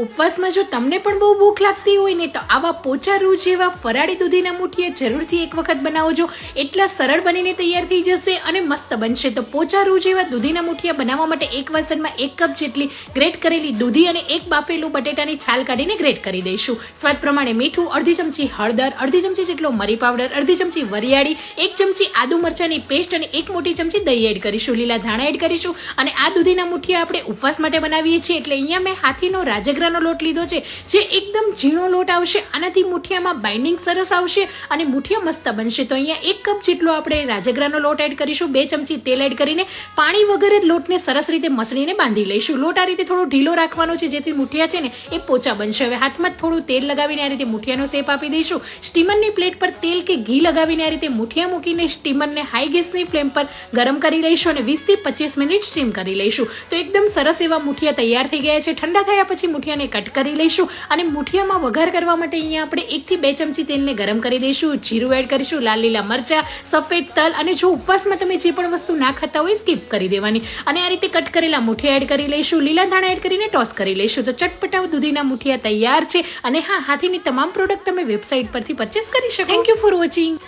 ઉપવાસમાં જો તમને પણ બહુ ભૂખ લાગતી હોય ને તો આવા પોચા રૂ જેવા ફરાળી દૂધીના મુઠિયા જરૂરથી એક વખત બનાવજો. એટલા સરળ બનીને તૈયાર થઈ જશે અને મસ્ત બનશે. તો પોચા રૂ જેવા દૂધીના મુઠિયા બનાવવા માટે એક વાસણમાં 1 કપ જેટલી ગ્રેટ કરેલી દૂધી અને 1 બાફેલું બટેટાની છાલ કાઢીને ગ્રેટ કરી દઈશું. સ્વાદ પ્રમાણે મીઠું, અડધી ચમચી હળદર, અડધી ચમચી જેટલો મરી પાવડર, અડધી ચમચી વરિયાળી, 1 ચમચી આદુ મરચાની પેસ્ટ અને 1 મોટી ચમચી દહીં એડ કરીશું. લીલા ધાણા એડ કરીશું. અને આ દૂધીના મુઠિયા આપણે ઉપવાસ માટે બનાવીએ છીએ એટલે અહીંયા મેં હાથીનો રાજગરાનો લોટ લીધો છે, જે એકદમ ઝીણો લોટ આવશે. આનાથી મુઠિયામાં બાઇન્ડિંગ સરસ આવશે અને મુઠિયા મસ્ત બનશે. તો અહીંયા 1 કપ જેટલો આપણે રાજગરાનો લોટ એડ કરીશું. 2 ચમચી તેલ એડ કરીને પાણી વગર જ લોટને સરસ રીતે મસળીને બાંધી લઈશું. લોટ આ રીતે થોડો ઢીલો રાખવાનો છે જેથી મુઠિયા છે ને એ પોચા બનશે. હવે હાથમાં થોડું તેલ લગાવીને આ રીતે મુઠિયાનો શેપ આપી દઈશું. સ્ટીમરની પ્લેટ પર તેલ કે ઘી લગાવીને આ રીતે મુઠિયા મૂકીને સ્ટીમરને હાઈ ગેસની ફ્લેમ પર ગરમ કરી લઈશું અને 20 થી 25 મિનિટ સ્ટીમ કરી લઈશું. તો એકદમ સરસ એવા મુઠિયા તૈયાર થઈ ગયા છે. ઠંડા થયા પછી મુઠિયાને કટ કરી લઈશું અને મુઠિયામાં વઘાર કરવા માટે અહીંયા આપણે 1 થી 2 ચમચી તેલને ગરમ કરી દઈશું. જીરું એડ કરીશું, લાલ લીલા મરચા, સફેદ તલ અને જો ઉપવાસમાં તમે જે પણ વસ્તુ ના ખાતા હોય સ્કીપ કરી દેવાની. અને આ રીતે કટ કરેલા મુઠિયા એડ કરી લઈશું. લીલા ધાણા એડ કરીને ટોસ કરી લઈશું. તો ચટપટા દૂધીના મુઠિયા તૈયાર છે. અને હા, હાથીની તમામ પ્રોડક્ટ તમે વેબસાઇટ પરથી પરચેસ કરી શકો. Thank you for watching.